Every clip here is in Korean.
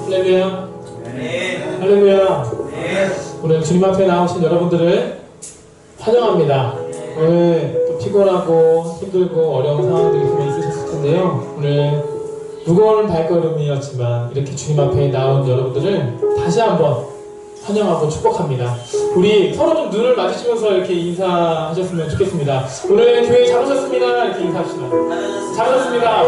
할렐루야. 네. 할렐루야. 네. 오늘 주님 앞에 나오신 여러분들을 환영합니다. 오늘 또 피곤하고 힘들고 어려운 상황들이 분명히 있으셨을 텐데요. 오늘 무거운 발걸음이었지만 이렇게 주님 앞에 나온 여러분들을 다시 한번 환영하고 축복합니다. 우리 서로 좀 눈을 마주치면서 이렇게 인사하셨으면 좋겠습니다. 오늘 교회 잘 오셨습니다. 이렇게 인사합시다. 잘 오셨습니다.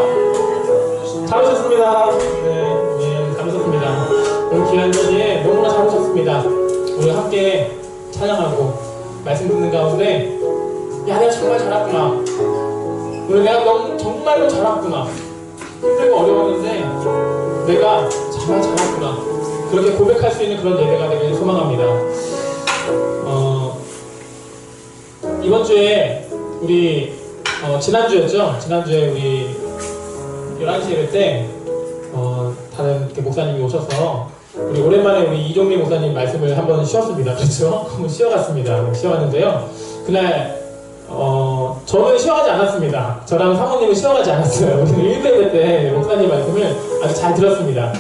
잘 오셨습니다. 네, 잘 오셨습니다. 오늘 귀한 자리에 너무나 잘 오셨습니다. 우리 함께 찬양하고 말씀 듣는 가운데 야, 내가 정말 잘 왔구나. 오늘 내가 너무 정말로 잘 왔구나. 힘들고 어려웠는데 내가 정말 잘 왔구나. 그렇게 고백할 수 있는 그런 예배가 되길 소망합니다. 이번 주에 우리 지난주였죠? 지난주에 우리 11시 예배 때 다른 이렇게 목사님이 오셔서 우리 오랜만에 우리 이종미 목사님 말씀을 한번 쉬었습니다. 그렇죠? 한번 쉬어갔습니다. 쉬어갔는데요. 그날 저는 쉬어가지 않았습니다. 저랑 사모님은 쉬어가지 않았어요. 우리는 1대 때 목사님 말씀을 아주 잘 들었습니다.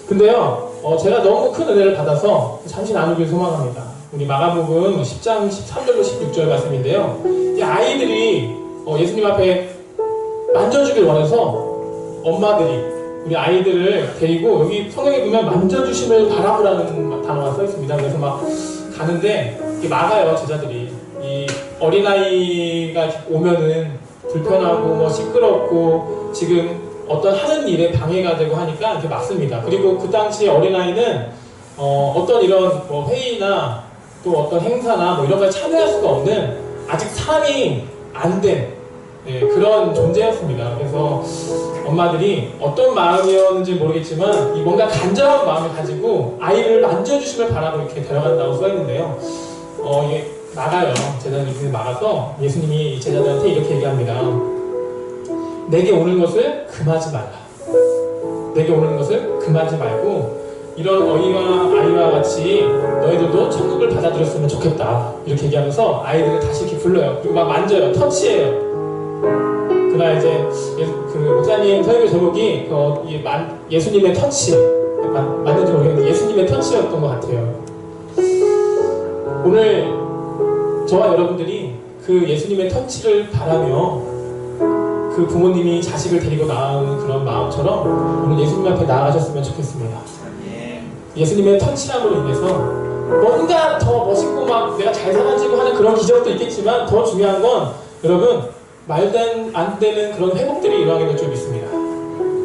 근데요, 제가 너무 큰 은혜를 받아서 잠시 나누길 소망합니다. 우리 마가복음 10장 13절로 16절 말씀인데요. 이 아이들이 예수님 앞에 만져주길 원해서 엄마들이 우리 아이들을 데리고 여기 성경에 보면 만져주심을 바라보라는 단어가 써 있습니다. 그래서 막 가는데 이게 막아요, 제자들이. 이 어린아이가 오면은 불편하고 뭐 시끄럽고 지금 어떤 하는 일에 방해가 되고 하니까 이렇게 막습니다. 그리고 그 당시에 어린아이는 어떤 이런 뭐 회의나 또 어떤 행사나 뭐 이런 거에 참여할 수가 없는 아직 사람이 안 된 그런 존재였습니다. 그래서 엄마들이 어떤 마음이었는지 모르겠지만 이 뭔가 간절한 마음을 가지고 아이를 만져주심을 바라고 이렇게 데려간다고 써있는데요. 이게 막아요. 제자들이 막아서 예수님이 제자들한테 이렇게 얘기합니다. 내게 오는 것을 금하지 말라. 내게 오는 것을 금하지 말고 이런 어이와 아이와 같이 너희들도 천국을 받아들였으면 좋겠다. 이렇게 얘기하면서 아이들을 다시 이렇게 불러요. 그리고 막 만져요. 터치해요. 그날 이제 그 목사님 설교 제목이 예수님의 터치. 맞는지 모르겠는데 예수님의 터치였던 것 같아요. 오늘 저와 여러분들이 그 예수님의 터치를 바라며 그 부모님이 자식을 데리고 나오는 그런 마음처럼 오늘 예수님 앞에 나아가셨으면 좋겠습니다. 예수님의 터치함으로 인해서 뭔가 더 멋있고 막 내가 잘 살아지고 하는 그런 기적도 있겠지만 더 중요한 건 여러분 말도 안 되는 그런 회복들이 일어나게 될 줄 믿습니다.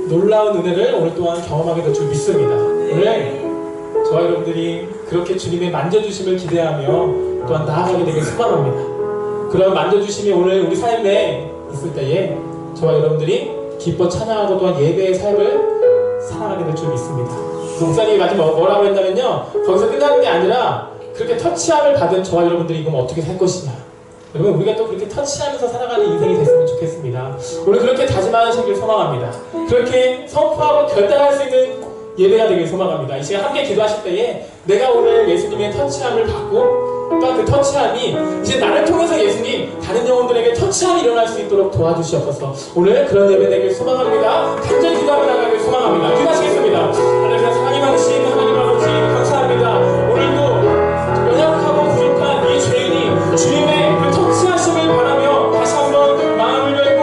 놀라운 은혜를 오늘 또한 경험하게 될 줄 믿습니다. 오늘 저와 여러분들이 그렇게 주님의 만져주심을 기대하며 또한 나아가게 되길 소망합니다. 그런 만져주심이 오늘 우리 삶에 있을 때에 저와 여러분들이 기뻐 찬양하고 또한 예배의 삶을 살아가게 될 줄 믿습니다. 목사님이 마지막 뭐라고 했냐면요, 거기서 끝나는 게 아니라 그렇게 터치함을 받은 저와 여러분들이 그럼 어떻게 살 것이냐. 여러분 우리가 또 그렇게 터치하면서 살아가는 인생이 됐으면 좋겠습니다. 오늘 그렇게 다짐하시길 소망합니다. 그렇게 선포하고 결단할 수 있는 예배가 되길 소망합니다. 이 시간 함께 기도하실 때에 내가 오늘 예수님의 터치함을 받고 또한 그 터치함이 이제 나를 통해서 예수님 다른 영혼들에게 터치함이 일어날 수 있도록 도와주시옵소서. 오늘 그런 예배 되길 소망합니다. 간절히 기도하며 나가길 소망합니다. 기도하시겠습니다. 하나님 사랑이 많으신 하나님 아버지 감사합니다. 오늘도 연약하고 부족한 이 죄인이 주님의 그 터치하심을 바라며 다시 한번 마음을 열고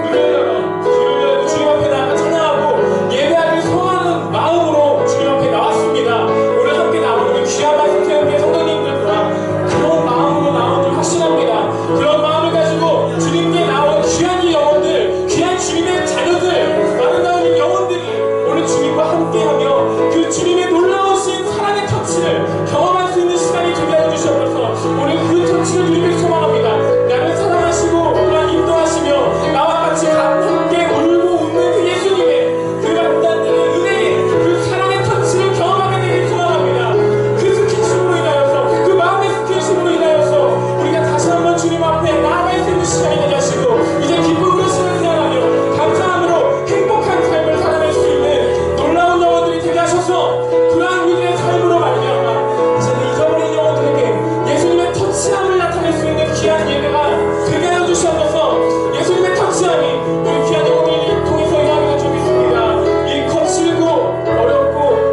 눈을 열어 귀를 열고 주님 앞에 나가 찬양하고 예배하길 소망하는 마음으로 주님 앞에 나왔습니다. 오늘 함께 나오는 귀한 말씀 태우게 성도님들과 그런 마음으로 나온 줄 확신합니다. 그런 마음을 가지고 주님께 나온 귀한 이 영혼들, 귀한 주님의 자녀들, 아름다운 영혼들이 오늘 주님과 함께하며 그 주님의 놀라우신 사랑의 터치를 경험할 수 있는 시간이 되게 하여 주시옵소서. 오늘 그 터치를 누리길 소망합니다. 나를 사랑하시고 또한 인도하시며 나와 같이 함께 울고 웃는 그 예수님의 그 아름다운 은혜의 그 사랑의 터치를 경험하게 되길 소망합니다. 그 스킨십으로 인하여서 그 마음의 스킨십으로 인하여서 우리가 다시 한번 주님 앞에 나아갈 수 있는 시간이 되게 하시고 이제 기쁨으로 신을 생활하며 감사함으로 행복한 삶을 살아낼 수 있는 놀라운 영혼들이 되게 하셔서 그러한 우리들의 삶으로 말미암아 이제는 잊어버린 영혼들에게 예수님의 터치함을 나타낼 수 있는 귀한 예배가 되게 하여 주시옵소서. 예수님의 터치함이 우리 귀한 영혼들을 통해서 일어나게 될 줄 믿습니다. 이 거칠고 어렵고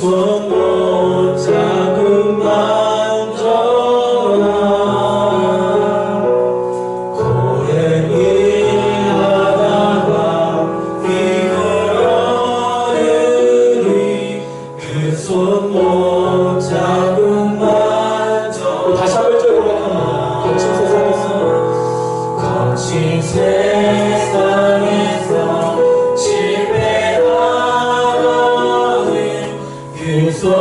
손 못 잡고 만져라 고행이 하다가 이끌어내리 그 손 못 잡고 만져라 다시 한번 쭉 고백합니다. 거친 세상에서 거친 세상에서 실패하는 그 손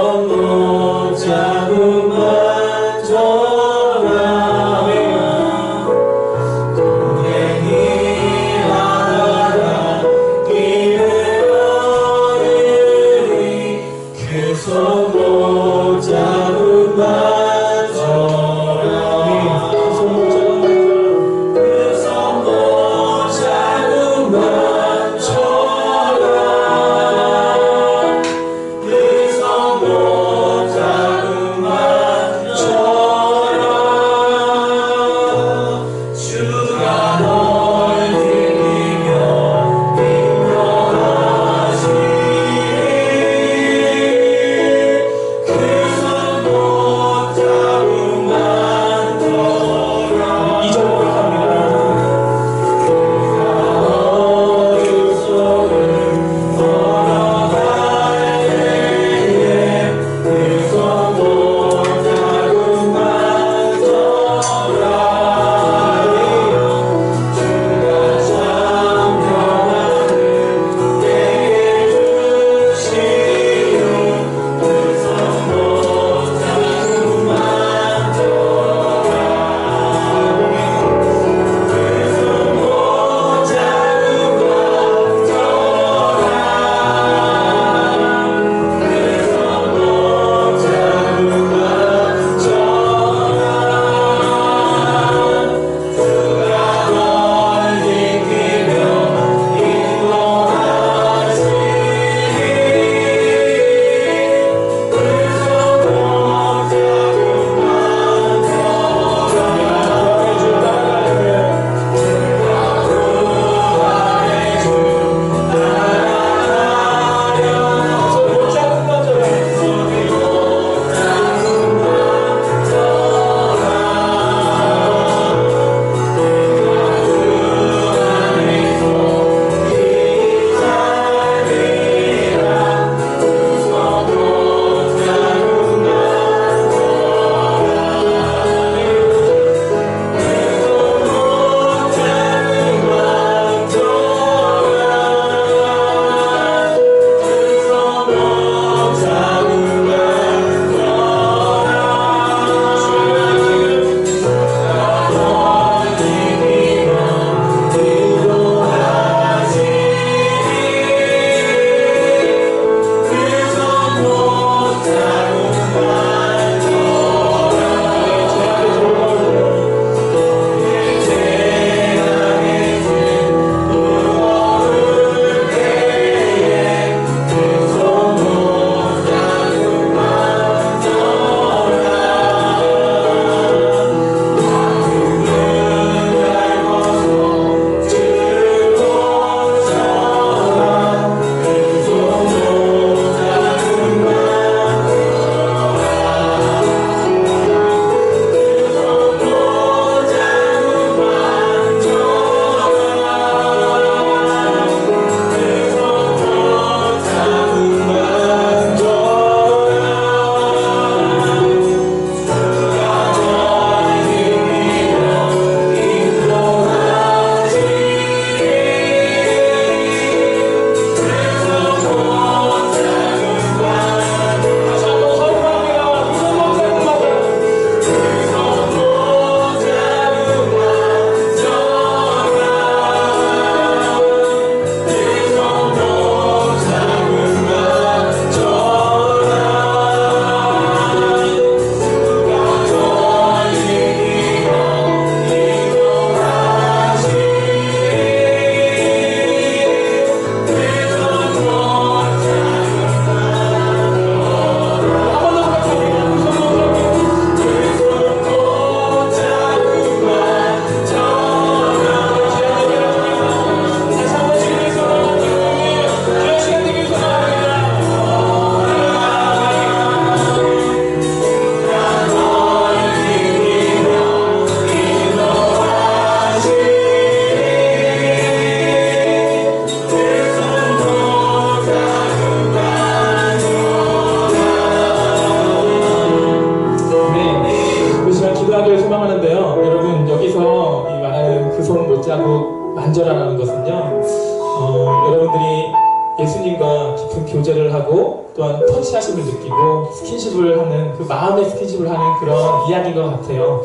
간절을 하고 또한 터치하심을 느끼고 스킨십을 하는 그 마음의 스킨십을 하는 그런 이야기인 것 같아요.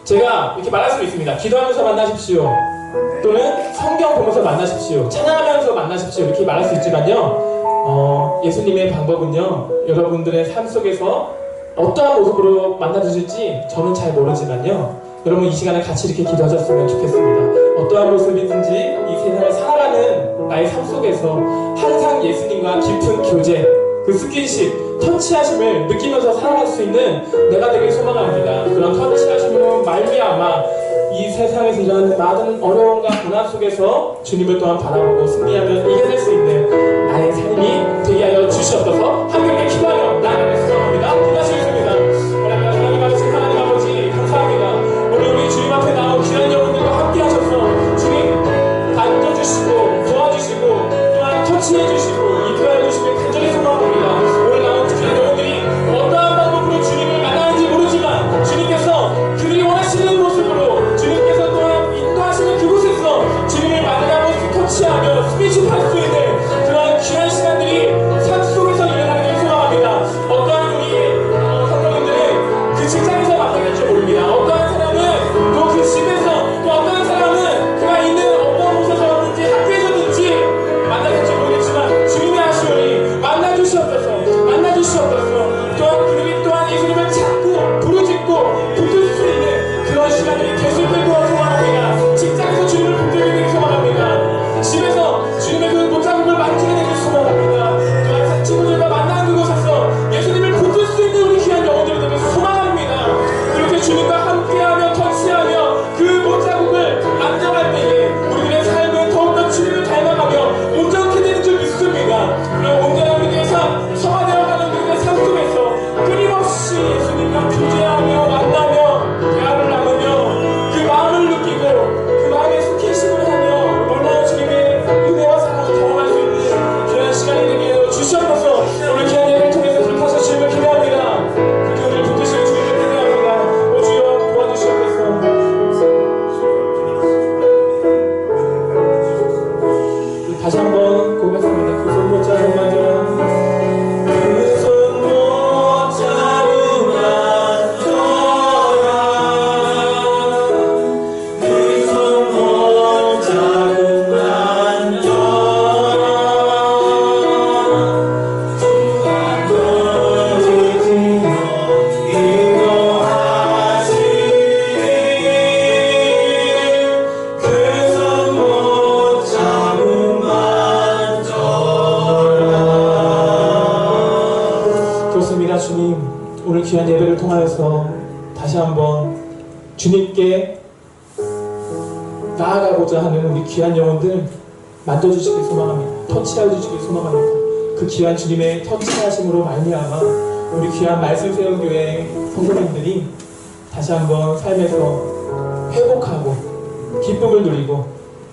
제가 이렇게 말할 수 있습니다. 기도하면서 만나십시오. 또는 성경 보면서 만나십시오. 찬양하면서 만나십시오. 이렇게 말할 수 있지만요. 예수님의 방법은요. 여러분들의 삶 속에서 어떠한 모습으로 만나주실지 저는 잘 모르지만요. 여러분 이 시간에 같이 이렇게 기도하셨으면 좋겠습니다. 어떠한 모습이든지 이 세상을 살아가는 나의 삶 속에서 항상 예수님과 깊은 교제, 그 스킨십, 터치하심을 느끼면서 살아갈 수 있는 내가 되길 소망합니다. 그런 터치하심으로 말미암아 이 세상에서 일어나는 많은 어려움과 고난 속에서 주님을 또한 바라보고 승리하며 이겨낼 수 있는 나의 삶이 되게 하여 주시옵소서. 함께 기도하며 나아가길 소망합니다. 기도하시겠습니다. 하나님 아버지, 하나님 아버지 감사합니다. 오늘 우리 주님 앞에 나온 귀한 영혼들과 함께 하셔서 주님 만져주시고 도와주시고 또한 터치해주시고 인도해주시길 간절히 소망합니다. 오늘 나온 귀한 영혼들이 어떠한 방법으로 주님을 만나는지 모르지만 주님께서 그들이 원하시는 모습으로 주님께서 또한 인도하시는 그곳에서 주님을 만나고 터치하며 스피치할 수 있는 그런 귀한 시간들이 삶 속에서 일어나기를 소망합니다. 어떠한 우리 성도님들은 그 직장에서 만나겠지 모릅니다. 어떠한 사람은 또 그 집에서 또 어떠한 사람은 그가 있는 어떤 곳에서든지 학교에서든지 만나겠지 모르겠지만 주님의 아시오니 만나주시옵소서. 또한 그들이 또한 예수님을 찾고 부르짖고 붙들 수 있는 그런 시간들이 되실 때 또한 소망합니다. 직장에서 주님을 붙들게 되길 소망합니다. 집에서 주님의 그 못자국을 만지게 되길 소망합니다. 또한 친구들과 만나는 그곳에서 예수님을 붙들 수 있는 우리 귀한 영혼들이 되길 소망합니다. 그렇게 주님과 함께하며 터치하며 그 못자국을 만져갈 때에 우리들의 삶은 더욱더 주님을 닮아가며 온전케 되는 줄 믿습니다. 그런 온전한 믿음의 삶, 성화되어가는 믿음의 삶 속에서 끊임없이 예수님과 교제하며 만나며 대화를 나누며 그 마음을 느끼고 그 마음의 스킨십을 하며 놀라운 주님의 은혜와 사랑을 경험할 수 있는 귀한 시간이 되게 주시옵소서. 오늘 귀한 예배를 통해서 불타서 주님을 기대합니다. 그렇게 우리를 붙드실 주님을 기대합니다. 오 주여 도와주시옵소서. 다시 한번 고백합니다. 그 손 못 잡은 만져라. 그 손 못 잡은 만져라. 그 손 못 잡은 만져라. 거짓이여 인도하시니 그 손 못 잡은 그렇습니다. 주님, 오늘 귀한 예배를 통하여서 다시 한번 주님께 나아가고자 하는 우리 귀한 영혼들 만져주시길 소망합니다. 터치해주시길 소망합니다. 그 귀한 주님의 터치하심으로 말미암아 우리 귀한 말씀세운교회 성도님들이 다시 한번 삶에서 회복하고 기쁨을 누리고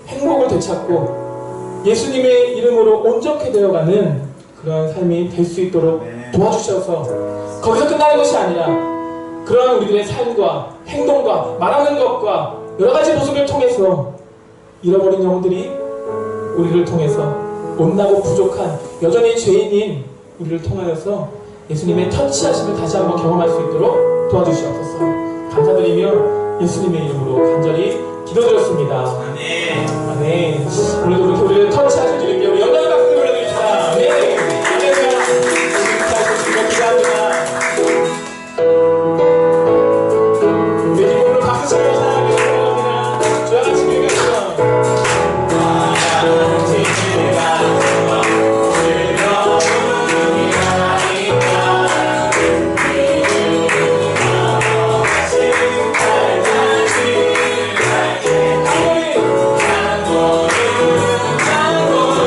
행복을 되찾고 예수님의 이름으로 온전케 되어가는 그런 삶이 될 수 있도록 도와주셔서 거기서 끝나는 것이 아니라 그러한 우리들의 삶과 행동과 말하는 것과 여러가지 모습을 통해서 잃어버린 영혼들이 우리를 통해서 못나고 부족한 여전히 죄인인 우리를 통하여서 예수님의 터치하심을 다시 한번 경험할 수 있도록 도와주시옵소서. 감사드리며 예수님의 이름으로 간절히 기도드렸습니다. 아멘. 오늘도 그렇게 우리를 터치하신 주님께 우리 영광의 박수 올려드립시다. 아멘. 감사합니다. 우리 기쁨으로 박수 치며 사랑하기를 바랍니다. 저와 같이 읽겠습니다. 한번에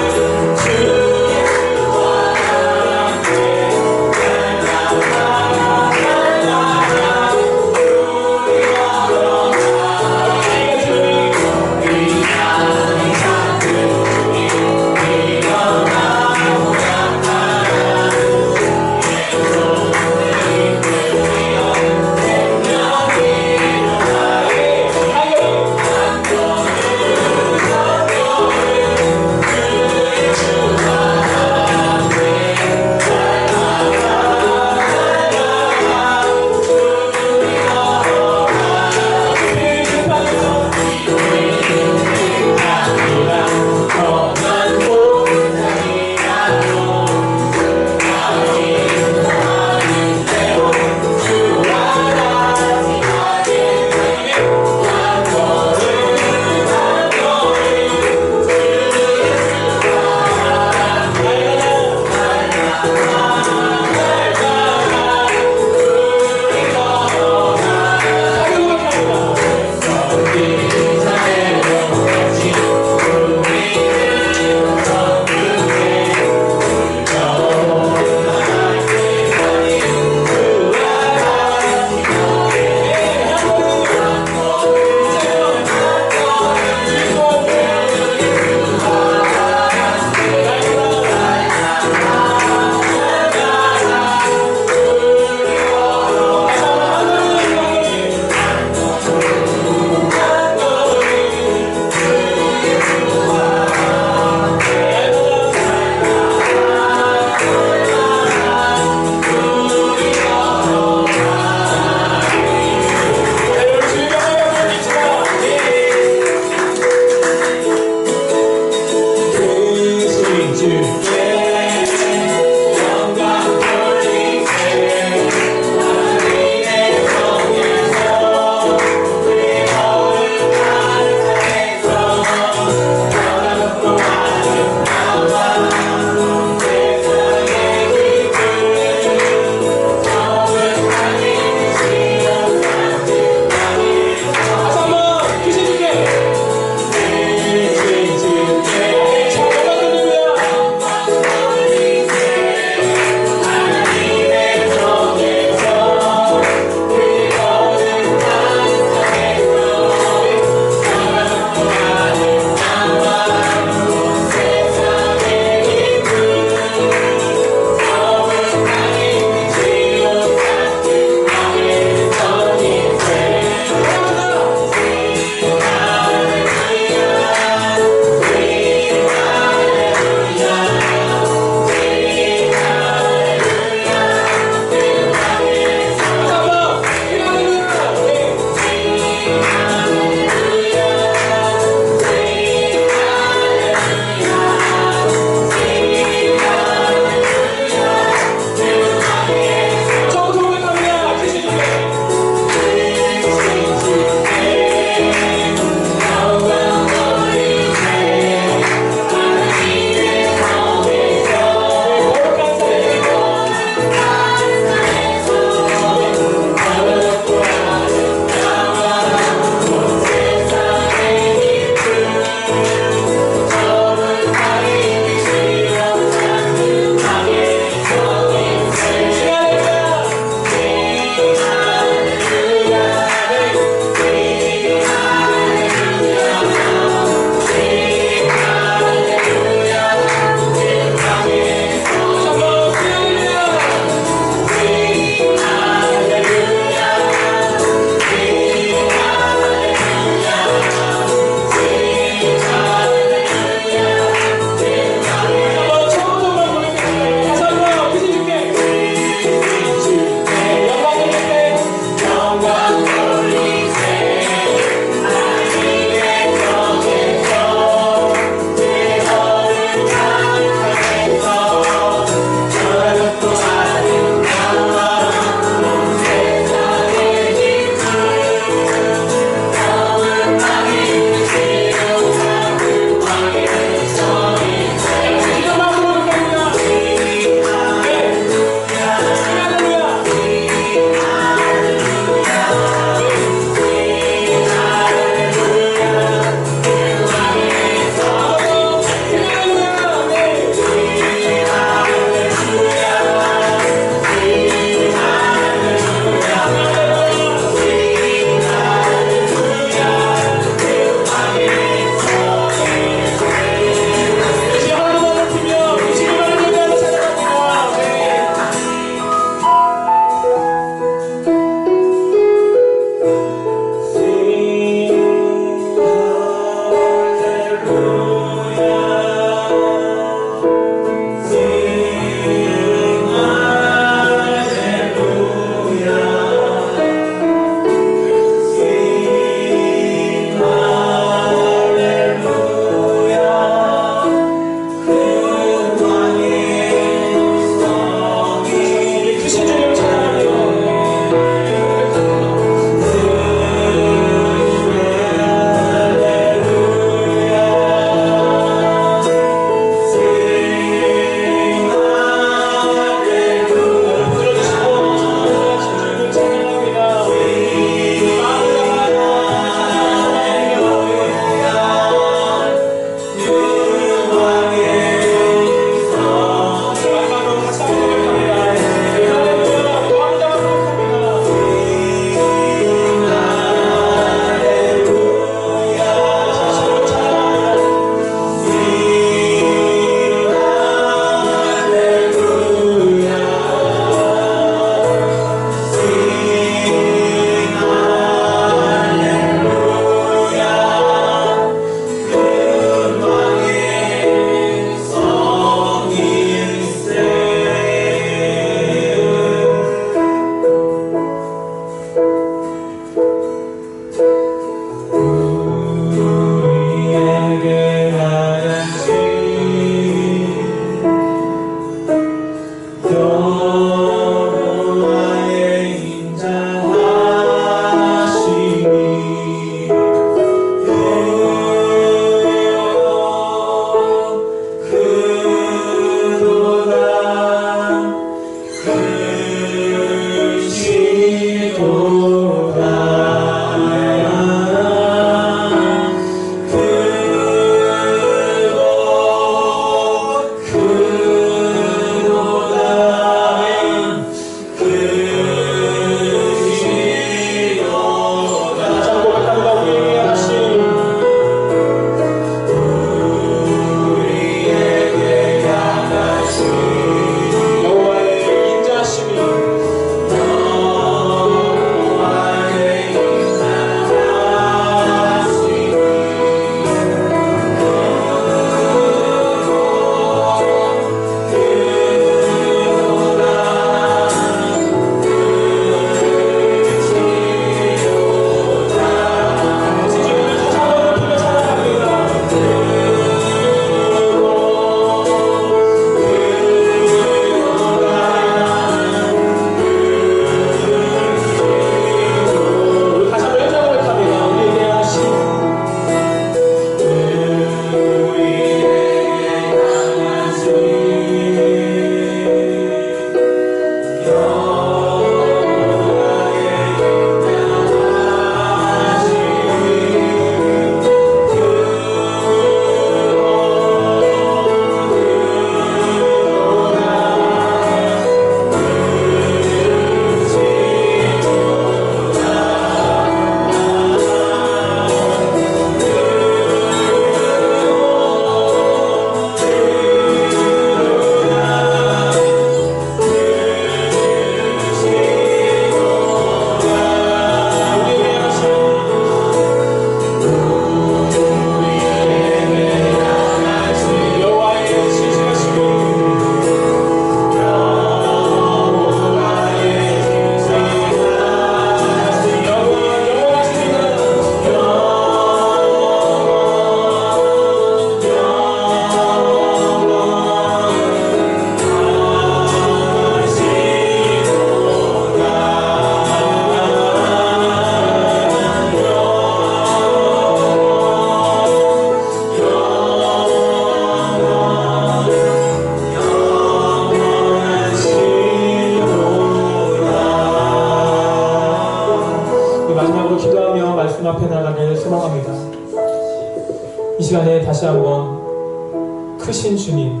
시간에 다시 한번 크신 주님,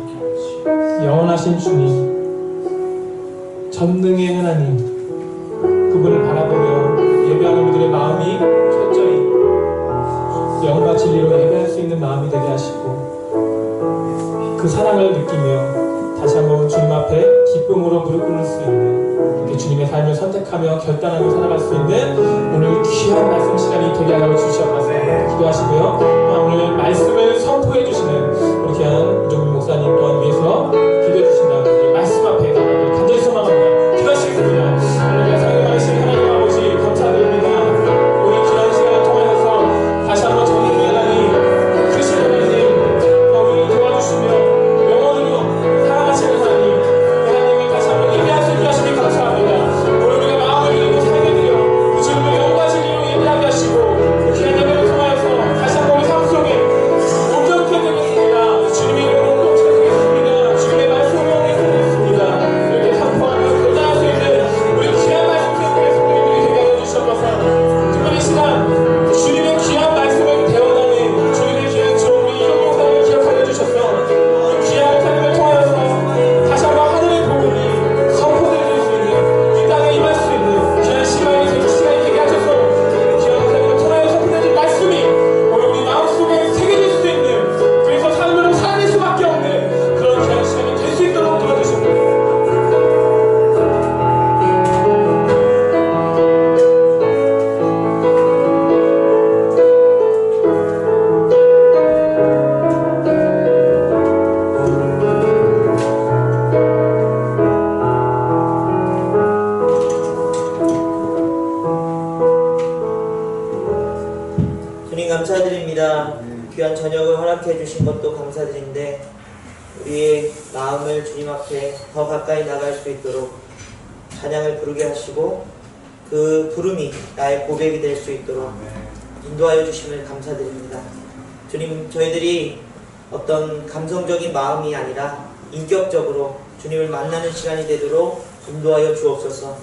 영원하신 주님, 전능의 하나님, 그분을 바라보며 예배하는 우리들의 마음이 철저히 영과 진리로 예배할 수 있는 마음이 되게 하시고, 그 사랑을 느끼며 다시 한번 주님 앞에 기쁨으로 무릎 꿇을 수 있는, 이렇게 주님의 삶을 선택하며 결단하며 살아갈 수 있는 오늘 귀한 말씀 시간이 되게 하라고 주시옵소서. 기도하시고요. 또한 오늘 말씀을 선포해 주시는 우리 귀한 이종민 목사님 또한 위해서 기도해 주신다는 말씀 앞에 나가길 간절히 소망합니다. 기도하시겠습니다. 할렐루야. 사랑의 많으신 하나님 아버지 감사드립니다. 오늘 귀한 시간을 통하여서 다시 한번 전능의 하나님, 크신 하나님, 우리를 도와주시며 영원으로 살아가시는 하나님, 하나님을 다시 한번 예배할 수 있게 하시니 감사합니다. 오늘 우리가 마음을 열고 살게 되려 그 주님의 영과 진리로 예배하게 하시고 그 귀한 예배를 통하여서 다시 한번 우리 삶 속에 온전케 되겠습니다. 주님의 이름으로 온전케 되겠습니다. 주님의 말씀으로 온전케 되겠습니다. 이렇게 선포하며 결단할 수 있는 우리 귀한 말씀 때문에 성도님들이 되게 하여 주시옵소서. 특별히 이 시간 주님의 귀한 말씀을 대원하는 주님의 귀한 종 우리 이종민 목사님을 기억하여 주셔서 그 귀한 삶을 통하여서 다시 한번 하늘의 복음이 선포되어질 수 있는, 이 땅에 임할 수 있는 귀한 시간이 되게 하셔서 귀한 삶을 통하여 선포되어질 말씀이 오늘 우리 마음속에 새겨질 수 있는, 그래서 삶으로 살아낼 수밖에 없는 그런 귀한 시간이 될 수 있도록 도와주십니다. 주님 감사드립니다. 귀한 저녁을 허락해 주신 것도 감사드린데 우리의 마음을 주님 앞에 더 가까이 나갈 수 있도록 찬양을 부르게 하시고 그 부름이 나의 고백이 될 수 있도록 인도하여 주심을 감사드립니다. 주님, 저희들이 어떤 감성적인 마음이 아니라 인격적으로 주님을 만나는 시간이 되도록 인도하여 주옵소서.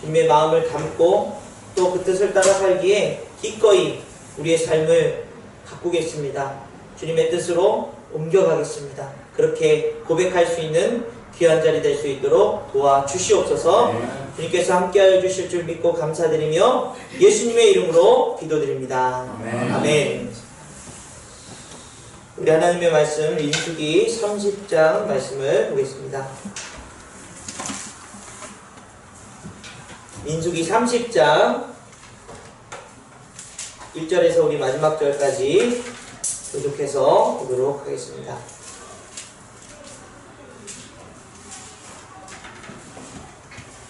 주님의 마음을 담고 또 그 뜻을 따라 살기에 기꺼이 우리의 삶을 가꾸겠습니다. 주님의 뜻으로 옮겨가겠습니다. 그렇게 고백할 수 있는 귀한 자리 될 수 있도록 도와주시옵소서. 주님께서 함께하여 주실 줄 믿고 감사드리며 예수님의 이름으로 기도드립니다. 아멘. 우리 하나님의 말씀 민수기 30장 말씀을 보겠습니다. 민수기 30장 1절에서 우리 마지막 절까지 교독해서 보도록 하겠습니다.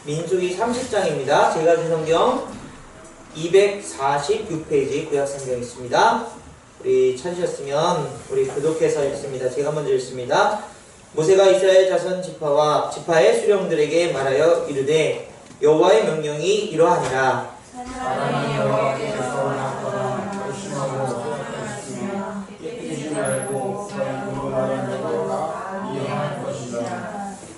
민수기 30장입니다. 제가 준 성경 246페이지 구약성경 있습니다. 우리 찾으셨으면 우리 교독해서 읽습니다. 제가 먼저 읽습니다. 모세가 이스라엘 자손 지파의 수령들에게 말하여 이르되 여호와의 명령이 이러하니라. 사람이 여호와께서 나거나 결심하고 하였으며 깨끗이 말고 그로 말한 자가 이행할 것이다.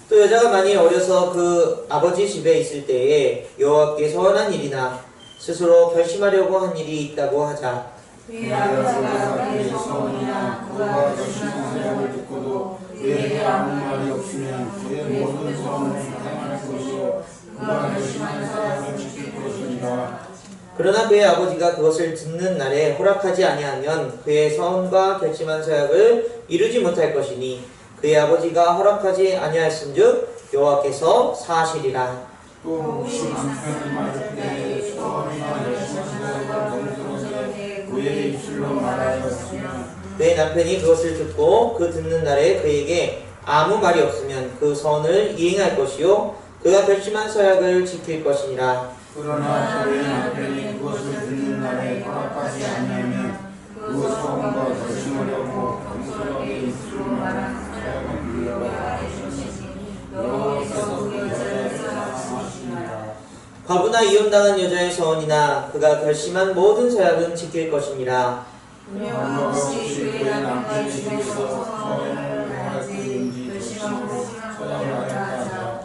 또 여자가 만일 어려서 그 아버지 집에 있을 때에 여호와께 서원한 일이나 스스로 결심하려고 한 일이 있다고 하자. 그가 그의 소원이나 그가 결심한 사역을 듣고도 그에게 아무 말이 없으면 그의 모든 소원을 행할 것이요 그가 결심한 사역을 지킬 것이니라. 그러나 그의 아버지가 그것을 듣는 날에 허락하지 아니하면 그의 서원과 결심한 사역을 이루지 못할 것이니 그의 아버지가 허락하지 아니하였은즉 여호와께서 사하시리라. 또 혹시 남편이 말할 때 소원이나 결심한 사역을 검토하되 그의 입술로 말하였으면 그의 남편이 그것을 듣고 그 듣는 날에 그에게 아무 말이 없으면 그 서원을 이행할 것이요 그가 결심한 서약을 지킬 것이니라. 그러나 그의 남편이 그것을 듣는 날에 허락하지 아니하면 그 소원과 결심하려고 검소하게 입술로 말한 사역은 물러가야 할 것이니 여호와께서 그 여자의 사하시니라. 과부나 이혼당한 여자의 서원이나 그가 결심한 모든 서약은 지킬 것이니라. 혹시 그의 남편이 집에서 소원을 할 때인지 결심하고 서약하였다 하자.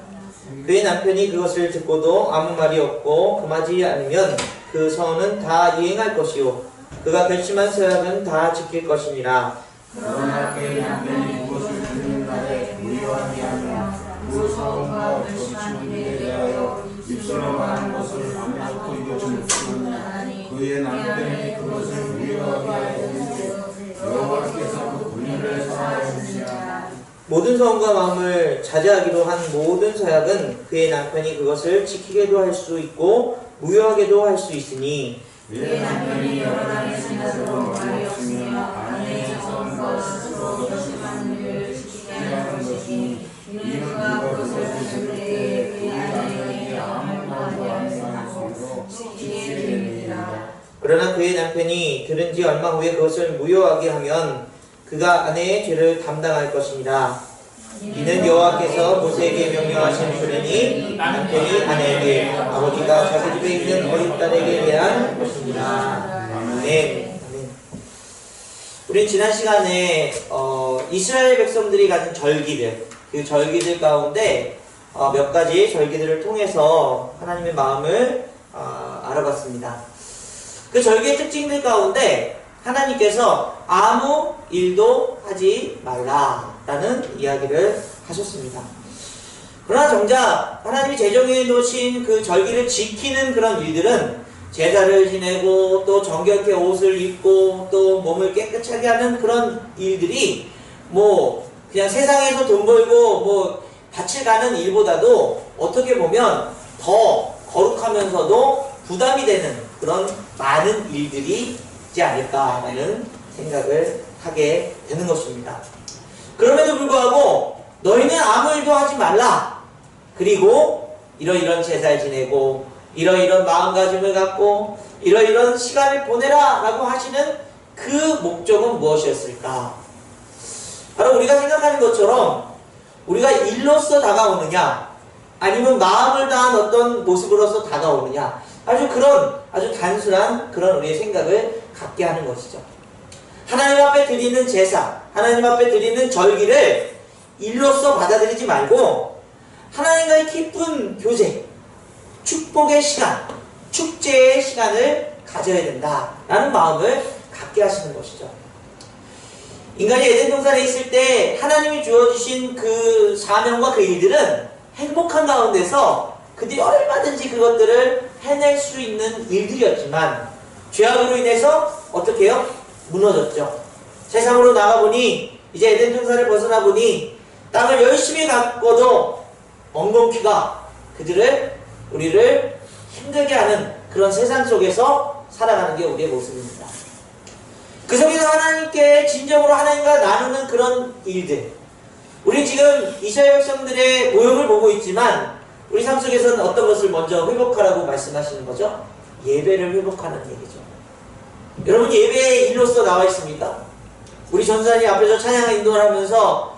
그의 남편이 그것을 듣고도 아무 말이 없고 금하지 않으면 그 서원은 다 이행할 것이요 그가 결심한 서약은 다 지킬 것이니라. 그러나 그의 남편이 그것을 듣는 날에 무효하게 하면 그 서원과 거친 일에 대하여 입술로 말한 것을 아무것도 이루지 못하니 그의 남편이 그것을 무효하게 하였는데 여호와께서 그 분열을 사하였느니라. 모든 성과 마음을 자제하기로 한 모든 서약은 그의 남편이 그것을 지키게도 할 수 있고 무효하게도 할 수 있으니 그의 남편이 여러 날의 지나도록 말이 없으며 아내의 성과 스스로 결심한 일을 지키게 하는 것이니 이는 그가 그것을 들을 때에 그의 아내에게 아무 말도 안 하였으므로 지키게 되느니라. 그러나 그의 남편이 들은 지 얼마 후에 그것을 무효하게 하면 그가 아내의 죄를 담당할 것이니라. 이는 여호와께서 모세에게 명령하신 표현이 남편이 아내에게 아버지가 자기 집에 있는 어린 딸에게 대한 것입니다. 아멘. 우린 지난 시간에 이스라엘 백성들이 가진 절기들, 그 절기들 가운데 몇 가지 절기들을 통해서 하나님의 마음을 알아봤습니다. 그 절기의 특징들 가운데 하나님께서 아무 일도 하지 말라라는 이야기를 하셨습니다. 그러나 정작 하나님이 제정해 놓으신 그 절기를 지키는 그런 일들은 제사를 지내고 또 정결케 옷을 입고 또 몸을 깨끗하게 하는 그런 일들이 뭐 그냥 세상에서 돈 벌고 뭐 밭을 가는 일보다도 어떻게 보면 더 거룩하면서도 부담이 되는 그런 많은 일들이 있지 않을까라는 생각을 하게 되는 것입니다. 그럼에도 불구하고 너희는 아무 일도 하지 말라. 그리고 이러이런 제사를 지내고 이러이런 마음가짐을 갖고 이러이런 시간을 보내라 라고 하시는 그 목적은 무엇이었을까? 바로 우리가 생각하는 것처럼 우리가 일로서 다가오느냐 아니면 마음을 다한 어떤 모습으로서 다가오느냐 아주 단순한 그런 우리의 생각을 갖게 하는 것이죠. 하나님 앞에 드리는 제사, 하나님 앞에 드리는 절기를 일로서 받아들이지 말고 하나님과의 깊은 교제, 축복의 시간, 축제의 시간을 가져야 된다라는 마음을 갖게 하시는 것이죠. 인간이 에덴 동산에 있을 때 하나님이 주어주신 그 사명과 그 일들은 행복한 가운데서 그들이 얼마든지 그것들을 해낼 수 있는 일들이었지만 죄악으로 인해서 어떻게 해요? 무너졌죠. 세상으로 나가보니 이제 에덴 동산을 벗어나 보니 땅을 열심히 갖고도 엉겅퀴가 우리를 힘들게 하는 그런 세상 속에서 살아가는 게 우리의 모습입니다. 그 속에서 하나님께 진정으로 하나님과 나누는 그런 일들, 우리 지금 이스라엘 백성들의 모욕을 보고 있지만 우리 삶 속에서는 어떤 것을 먼저 회복하라고 말씀하시는 거죠? 예배를 회복하는 얘기죠. 여러분 예배의 일로서 나와 있습니까? 우리 전사님 앞에서 찬양 인도를 하면서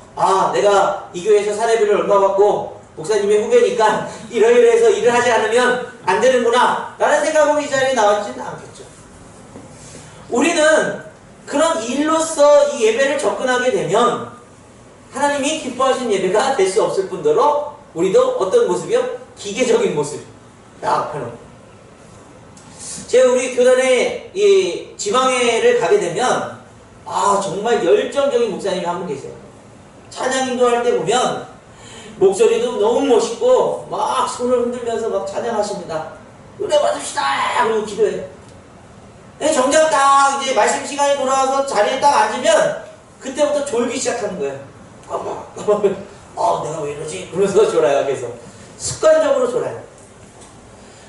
내가 이 교회에서 사례비를 얼마 받고 목사님의 후배니까 이러이러해서 일을 하지 않으면 안 되는구나 라는 생각으로 이 자리에 나와있지는 않겠죠. 우리는 그런 일로서 이 예배를 접근하게 되면 하나님이 기뻐하신 예배가 될 수 없을 뿐더러 우리도 어떤 모습이요? 기계적인 모습 딱 하는. 제가 우리 교단에 이 지방회를 가게 되면 정말 열정적인 목사님이 한 분 계세요. 찬양 인도할 때 보면 목소리도 너무 멋있고 막 손을 흔들면서 막 찬양하십니다. 은혜 받읍시다! 그리고 기도해요. 정작 딱 이제 말씀 시간이 돌아와서 자리에 딱 앉으면 그때부터 졸기 시작하는 거예요. 내가 왜 이러지? 그러면서 졸아요. 계속 습관적으로 졸아요.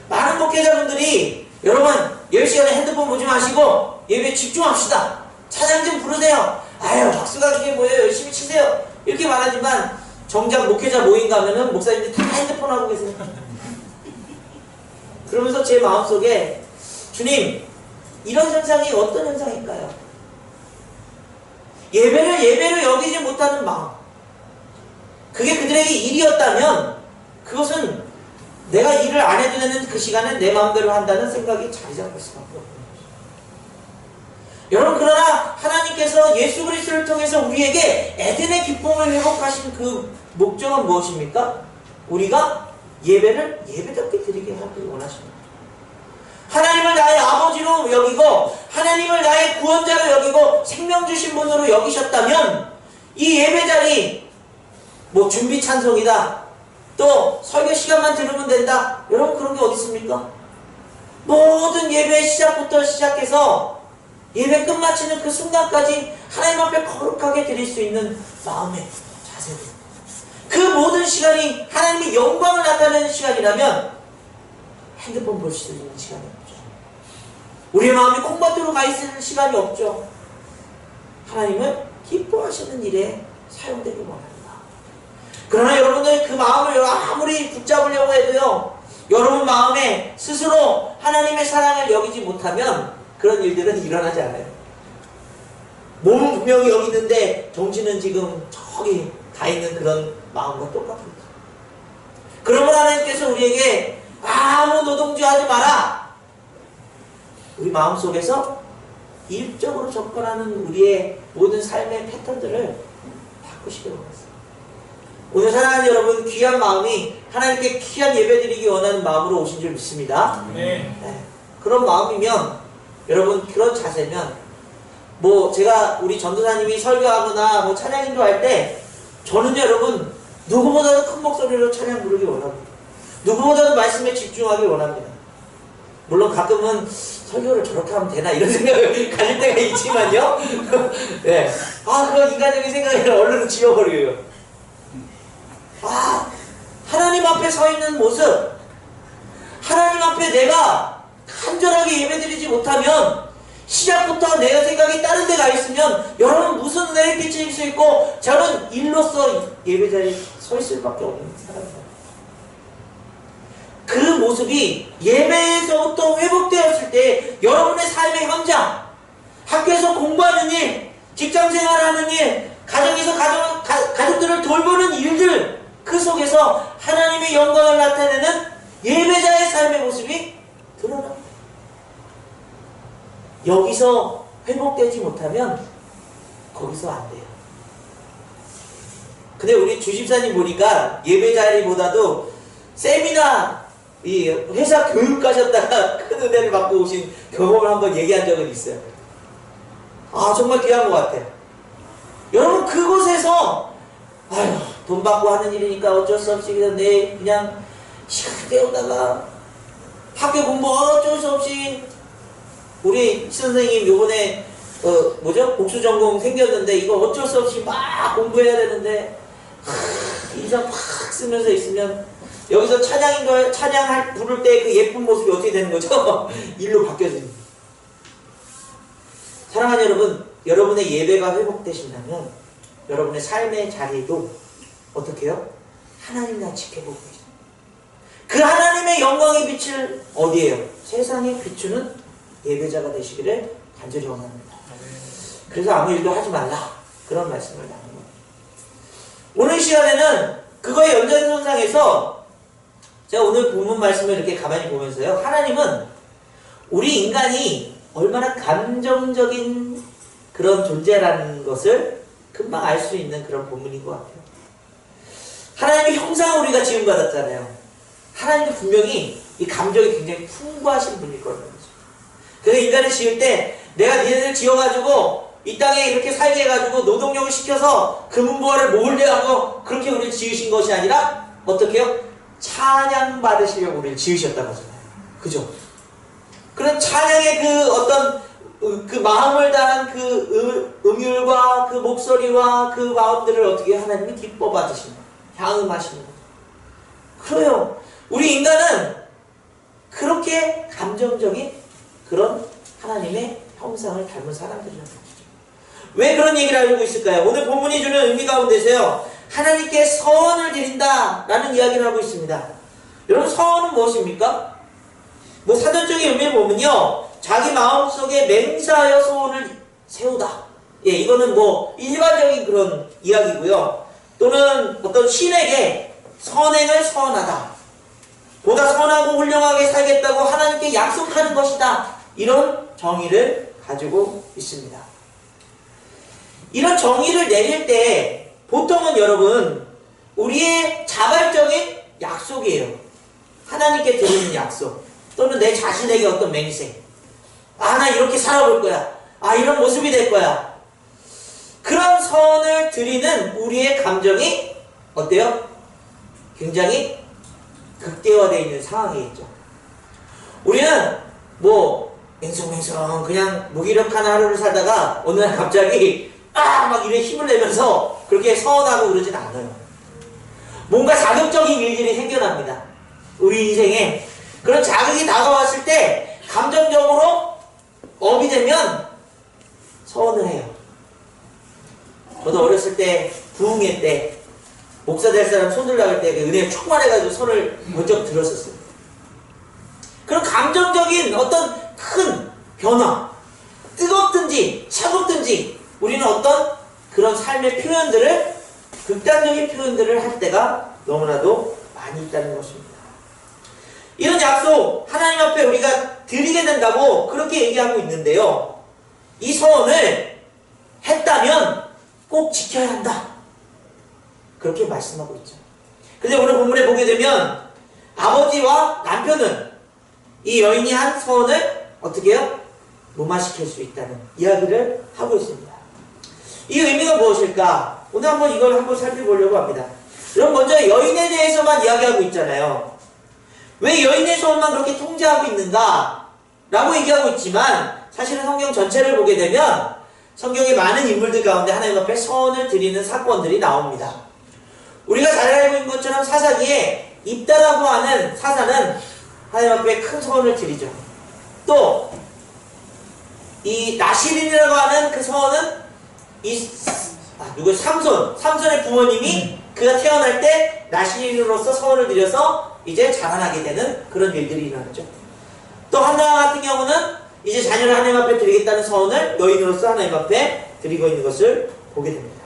많은 목회자분들이 여러분 10시간에 핸드폰 보지 마시고 예배에 집중합시다. 찬양 좀 부르세요. 박수가 그게 뭐예요? 열심히 치세요. 이렇게 말하지만 정작 목회자 모임 가면은 목사님들이 다 핸드폰 하고 계세요. 그러면서 제 마음속에 주님 이런 현상이 어떤 현상일까요? 예배를 예배로 여기지 못하는 마음, 그게 그들에게 일이었다면 그것은 내가 일을 안 해도 되는 그 시간에 내 마음대로 한다는 생각이 자리 잡을 수밖에 없는 거죠. 여러분 그러나 하나님께서 예수 그리스도를 통해서 우리에게 에덴의 기쁨을 회복하신 그 목적은 무엇입니까? 우리가 예배를 예배답게 드리게 하길 원하십니다. 하나님을 나의 아버지로 여기고 하나님을 나의 구원자로 여기고 생명 주신 분으로 여기셨다면 이 예배 자리 뭐 준비 찬송이다, 또 설교 시간만 들으면 된다, 여러분 그런 게 어디 있습니까? 모든 예배 시작부터 시작해서 예배 끝마치는 그 순간까지 하나님 앞에 거룩하게 드릴 수 있는 마음의 자세로, 그 모든 시간이 하나님의 영광을 나타내는 시간이라면 핸드폰 볼 수 있는 시간이 없죠. 우리의 마음이 콩밭으로 가 있을 시간이 없죠. 하나님은 기뻐하시는 일에 사용되기 원합니다. 그러나 여러분들 그 마음을 아무리 붙잡으려고 해도요, 여러분 마음에 스스로 하나님의 사랑을 여기지 못하면 그런 일들은 일어나지 않아요. 몸은 분명히 여기 있는데 정신은 지금 저기 가 있는 그런 마음과 똑같습니다. 그러면 하나님께서 우리에게 아무 노동조하지 마라, 우리 마음속에서 일적으로 접근하는 우리의 모든 삶의 패턴들을 바꾸시기 원합니다. 오늘 사랑하는 여러분, 귀한 마음이 하나님께 귀한 예배드리기 원하는 마음으로 오신 줄 믿습니다. 네. 그런 마음이면, 여러분 그런 자세면, 뭐 제가 우리 전도사님이 설교하거나 뭐 찬양 인도할 때 저는 여러분 누구보다도 큰 목소리로 찬양 부르기 원합니다. 누구보다도 말씀에 집중하기 원합니다. 물론 가끔은 설교를 저렇게 하면 되나 이런 생각을 가질 때가 있지만요. 네. 그런 인간적인 생각을 얼른 지워버려요. 하나님 앞에 서 있는 모습, 하나님 앞에 내가 간절하게 예배드리지 못하면, 시작부터 내 생각이 다른 데 가 있으면 여러분 무슨 은혜를 끼칠 수 있고, 저는 일로서 예배자리에 서 있을 수밖에 없는 사람입니다. 그 모습이 예배에서부터 회복되었을 때 여러분의 삶의 현장, 학교에서 공부하는 일, 직장생활하는 일, 가정에서 가족들을 돌보는 일들, 그 속에서 하나님의 영광을 나타내는 예배자의 삶의 모습이 드러납니다. 여기서 회복되지 못하면 거기서 안 돼요. 근데 우리 주집사님 보니까 예배 자리보다도 세미나, 이 회사 교육 가셨다가 큰 은혜를 받고 오신 경험을 한번 얘기한 적은 있어요. 정말 귀한 것 같아요. 여러분 그곳에서 돈 받고 하는 일이니까 어쩔 수 없이 그냥 시간 때우다가 학교 공부 어쩔 수 없이, 우리 선생님 요번에 복수 전공 생겼는데 이거 어쩔 수 없이 막 공부해야 되는데 인상 팍 쓰면서 있으면 여기서 찬양할 부를 때 그 예쁜 모습이 어떻게 되는 거죠? 일로 바뀌어집니다. 사랑하는 여러분, 여러분의 예배가 회복되신다면 여러분의 삶의 자리도 어떻게 해요? 하나님과 지켜보고 계십니다. 그 하나님의 영광의 빛을 어디에요? 세상에 비추는 예배자가 되시기를 간절히 원합니다. 그래서 아무 일도 하지 말라, 그런 말씀을 나누는 겁니다. 오늘 시간에는 그거의 연장선상에서 제가 오늘 본문 말씀을 이렇게 가만히 보면서요, 하나님은 우리 인간이 얼마나 감정적인 그런 존재라는 것을 금방 알 수 있는 그런 본문인 것 같아요. 하나님의 형상을 우리가 지음받았잖아요. 하나님도 분명히 이 감정이 굉장히 풍부하신 분일 거라는 거죠. 그래서 인간을 지을 때 내가 니네들 지어가지고 이 땅에 이렇게 살게 해가지고 노동력을 시켜서 금은보화를 몰래 하고 그렇게 우리를 지으신 것이 아니라 어떻게 해요? 찬양 받으시려고 우리를 지으셨다는 거잖아요. 그죠? 그런 찬양의 그 어떤 그 마음을 다한 그 음율과 그 목소리와 그 마음들을 어떻게 하나님이 기뻐 받으시는, 향응하시는 거죠. 그래요. 우리 인간은 그렇게 감정적인 그런 하나님의 형상을 닮은 사람들이라는 거죠. 왜 그런 얘기를 알고 있을까요? 오늘 본문이 주는 의미 가운데서요, 하나님께 서원을 드린다 라는 이야기를 하고 있습니다. 여러분, 서원은 무엇입니까? 뭐 사전적인 의미를 보면요, 자기 마음속에 맹세하여 소원을 세우다. 이거는 뭐 일반적인 그런 이야기고요. 또는 어떤 신에게 선행을 서원하다, 보다 선하고 훌륭하게 살겠다고 하나님께 약속하는 것이다, 이런 정의를 가지고 있습니다. 이런 정의를 내릴 때 보통은 여러분 우리의 자발적인 약속이에요. 하나님께 드리는 약속, 또는 내 자신에게 어떤 맹세. 아, 나 이렇게 살아볼 거야. 아, 이런 모습이 될 거야. 그런 선을 드리는 우리의 감정이 어때요? 굉장히 극대화되어 있는 상황에 있죠. 우리는 뭐 맹성맹성 그냥 무기력한 하루를 살다가 어느 날 갑자기 막 이래 힘을 내면서 그렇게 서운하고 그러진 않아요. 뭔가 자극적인 일들이 생겨납니다. 우리 인생에 그런 자극이 다가왔을 때 감정적으로 업이 되면 서운을 해요. 저도 어렸을 때 부흥회 때 목사 될 사람 손 들라고 할 때 은혜 충만해가지고 손을 먼저 들었었어요. 그런 감정적인 어떤 큰 변화, 뜨겁든지 차갑든지 우리는 어떤 그런 삶의 표현들을, 극단적인 표현들을 할 때가 너무나도 많이 있다는 것입니다. 이런 약속 하나님 앞에 우리가 드리게 된다고 그렇게 얘기하고 있는데요. 이 서원을 했다면 꼭 지켜야 한다. 그렇게 말씀하고 있죠. 근데 오늘 본문에 보게 되면 아버지와 남편은 이 여인이 한 서원을 어떻게 해요? 무마시킬 수 있다는 이야기를 하고 있습니다. 이 의미가 무엇일까? 오늘 한번 이걸 한번 살펴보려고 합니다. 그럼 먼저 여인에 대해서만 이야기하고 있잖아요. 왜 여인의 서원만 그렇게 통제하고 있는가? 라고 얘기하고 있지만 사실은 성경 전체를 보게 되면 성경의 많은 인물들 가운데 하나님 앞에 서원을 드리는 사건들이 나옵니다. 우리가 잘 알고 있는 것처럼 사사기에 입다라고 하는 사사는 하나님 앞에 큰 서원을 드리죠. 또 이 나시린이라고 하는 그 서원은 삼손의 부모님이 그가 태어날 때 나시린으로서 서원을 드려서 이제 자라나게 되는 그런 일들이 일어나죠. 또 한나 같은 경우는 이제 자녀를 하나님 앞에 드리겠다는 서원을 여인으로서 하나님 앞에 드리고 있는 것을 보게 됩니다.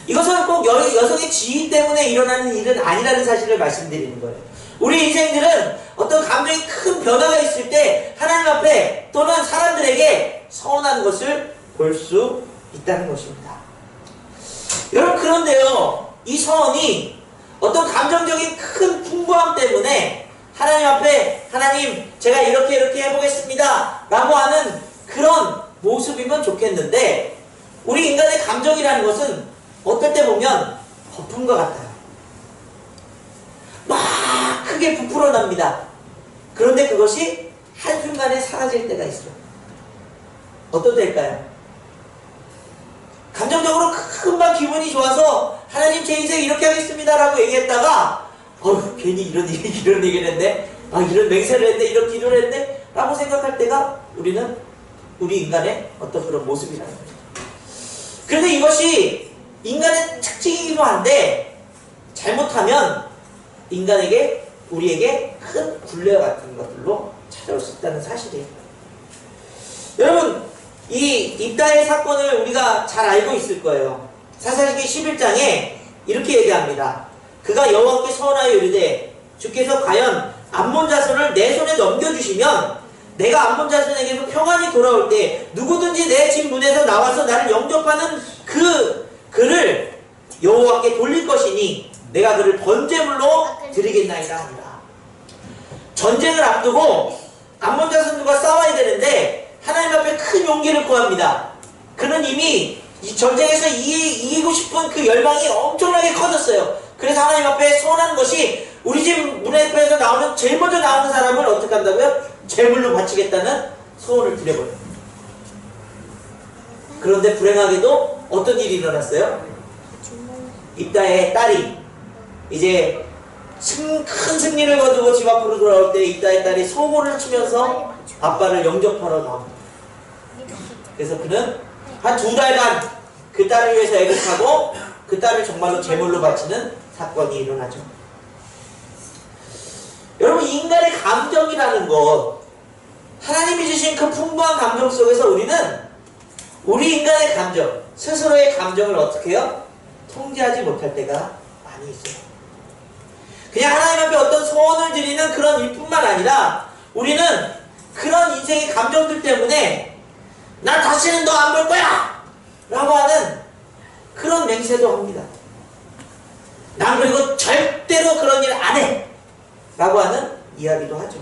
이것은 꼭 여성의 지위 때문에 일어나는 일은 아니라는 사실을 말씀드리는 거예요. 우리 인생들은 어떤 감정이 큰 변화가 있을 때 하나님 앞에 또는 사람들에게 서운한 것을 볼 수 있다는 것입니다. 여러분, 그런데요, 이 서원이 어떤 감정적인 큰 풍부함 때문에 하나님 앞에 하나님 제가 이렇게 해보겠습니다 라고 하는 그런 모습이면 좋겠는데, 우리 인간의 감정이라는 것은 어떨 때 보면 거품과 같아요. 막 크게 부풀어납니다. 그런데 그것이 한순간에 사라질 때가 있어요. 어떤 때일까요? 감정적으로 금방 기분이 좋아서 하나님 제 인생 이렇게 하겠습니다 라고 얘기했다가 괜히 이런 얘기를 했네, 이런 맹세를 했네, 이런 기도를 했네 라고 생각할 때가 우리 인간의 어떤 그런 모습이라는 거죠. 그런데 이것이 인간의 특징이기도 한데 잘못하면 우리에게 큰 굴레 같은 것들로 찾아올 수 있다는 사실이에요. 여러분, 이 입다의 사건을 우리가 잘 알고 있을 거예요. 사사기 11장에 이렇게 얘기합니다. 그가 여호와께 서원하여 이르되 주께서 과연 암몬 자손을 내 손에 넘겨주시면 내가 암몬 자손에게서 평안히 돌아올 때 누구든지 내 집 문에서 나와서 나를 영접하는 그를 여호와께 돌릴 것이니 내가 그를 번제물로 드리겠나이다 하니라. 전쟁을 앞두고 암몬 자손들과 싸워야 되는데 하나님 앞에 큰 용기를 구합니다. 그는 이미 이 전쟁에서 이기고 싶은 그 열망이 엄청나게 커졌어요. 그래서 하나님 앞에 소원하는 것이 우리 집 문 앞에서 제일 먼저 나오는 사람을 어떻게 한다고요? 제물로 바치겠다는 소원을 드려버려요. 그런데 불행하게도 어떤 일이 일어났어요? 입다의 딸이 이제 큰 승리를 거두고 집 앞으로 돌아올 때 입다의 딸이 소고를 치면서 아빠를 영접하러 나옵니다. 그래서 그는 한 2달간 그 딸을 위해서 애국하고 그 딸을 정말로 제물로 바치는 사건이 일어나죠. 여러분, 인간의 감정이라는 것, 하나님이 주신 그 풍부한 감정 속에서 우리 인간의 감정, 스스로의 감정을 어떻게 해요? 통제하지 못할 때가 많이 있어요. 그냥 하나님 앞에 어떤 소원을 드리는 그런 일뿐만 아니라 우리는 그런 인생의 감정들 때문에 난 다시는 너 안 볼 거야! 라고 하는 그런 맹세도 합니다. 난 그리고 절대로 그런 일 안 해! 라고 하는 이야기도 하죠.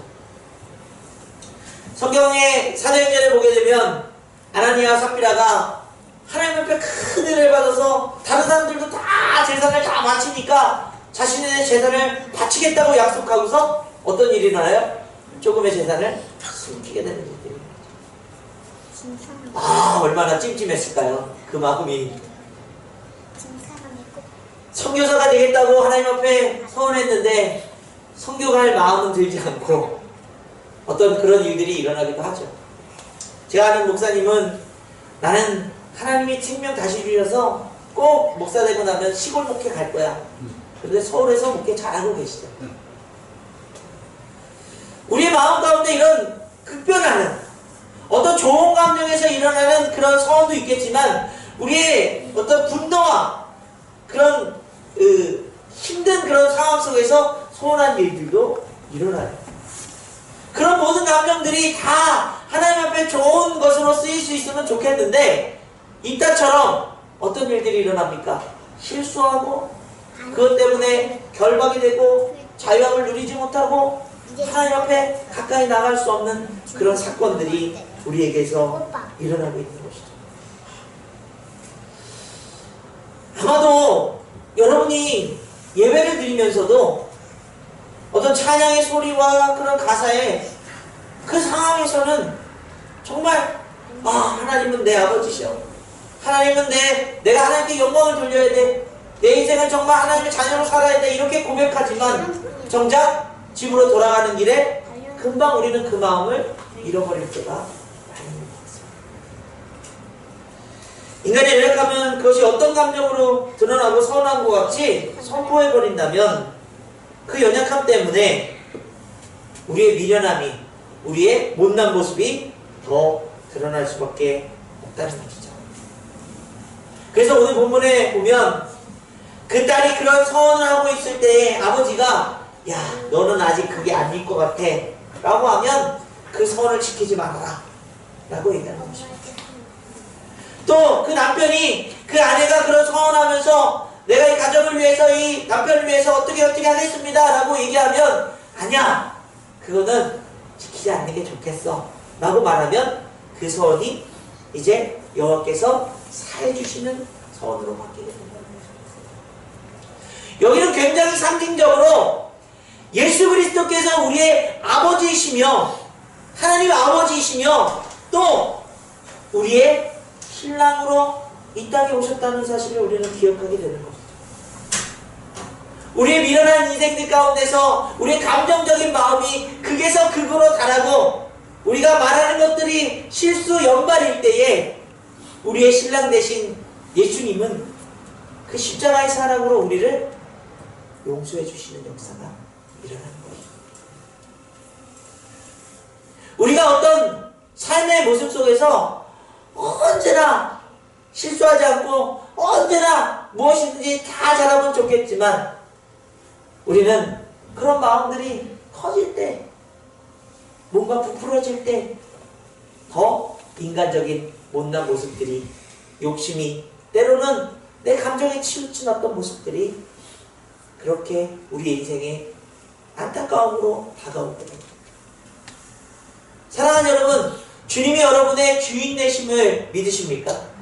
성경의 사도행전에 보게 되면 아나니아와 삽비라가 하나님 앞에 큰 은혜를 받아서 다른 사람들도 다 제사를 다 바치니까 자신의 제사를 바치겠다고 약속하고서 어떤 일이 일어나요? 조금의 제사를 숨기게 되는 일들이. 아, 얼마나 찜찜했을까요? 그 마음이. 선교사가 되겠다고 하나님 앞에 서원했는데 선교갈 마음은 들지 않고 어떤 그런 일들이 일어나기도 하죠. 제가 아는 목사님은 나는 하나님이 생명 다시 주셔서 꼭 목사 되고 나면 시골 목회 갈 거야. 그런데 서울에서 목회 잘하고 계시죠. 우리의 마음 가운데 이런 급변하는 어떤 좋은 감정에서 일어나는 그런 소원도 있겠지만 우리의 어떤 분노와 그런 힘든 그런 상황 속에서 소원한 일들도 일어나요. 그런 모든 감정들이 다 하나님 앞에 좋은 것으로 쓰일 수 있으면 좋겠는데 이따처럼 어떤 일들이 일어납니까? 실수하고 그것 때문에 결박이 되고 자유함을 누리지 못하고 하나님 앞에 가까이 나갈 수 없는 그런 사건들이 우리에게서 일어나고 있는 것이죠. 아마도 여러분이 예배를 드리면서도 어떤 찬양의 소리와 그런 가사에 그 상황에서는 정말 하나님은 내 아버지셔. 하나님은 내가 하나님께 영광을 돌려야 돼. 내 인생을 정말 하나님의 자녀로 살아야 돼. 이렇게 고백하지만 정작 집으로 돌아가는 길에 금방 우리는 그 마음을 잃어버릴 때가 많이 있는 것 같습니다. 인간이 연약하면 그것이 어떤 감정으로 드러나고 서운한 것 같이 선포해버린다면 그 연약함 때문에 우리의 미련함이, 우리의 못난 모습이 더 드러날 수밖에 없다는 것이죠. 그래서 오늘 본문에 보면 그 딸이 그런 서원을 하고 있을 때에 아버지가 야, 너는 아직 그게 아닐 것 같아 라고 하면 그 서원을 지키지 말아라 라고 얘기하는 것입니다. 또 그 남편이 그 아내가 그런 서원하면서 내가 이 가정을 위해서 이 남편을 위해서 어떻게 하겠습니다 라고 얘기하면 아니야, 그거는 지키지 않는 게 좋겠어 라고 말하면 그 서원이 이제 여호와께서 사해 주시는 서원으로 바뀌게 된다는 거죠. 여기는 굉장히 상징적으로 예수 그리스도께서 우리의 아버지이시며 하나님 아버지이시며 또 우리의 신랑으로 이 땅에 오셨다는 사실을 우리는 기억하게 되는 것이죠. 우리의 미련한 인생들 가운데서 우리의 감정적인 마음이 극에서 극으로 달하고 우리가 말하는 것들이 실수 연발일 때에 우리의 신랑 되신 예수님은 그 십자가의 사랑으로 우리를 용서해 주시는 역사가 일어나는 거예요. 우리가 어떤 삶의 모습 속에서 언제나 실수하지 않고 언제나 무엇이든지 다 잘하면 좋겠지만 우리는 그런 마음들이 커질 때, 뭔가 부풀어질 때 더 인간적인 못난 모습들이, 욕심이, 때로는 내 감정에 치우친 어떤 모습들이 그렇게 우리 인생에 안타까움으로 다가오게 됩니다. 사랑하는 여러분, 주님이 여러분의 주인 되심을 믿으십니까?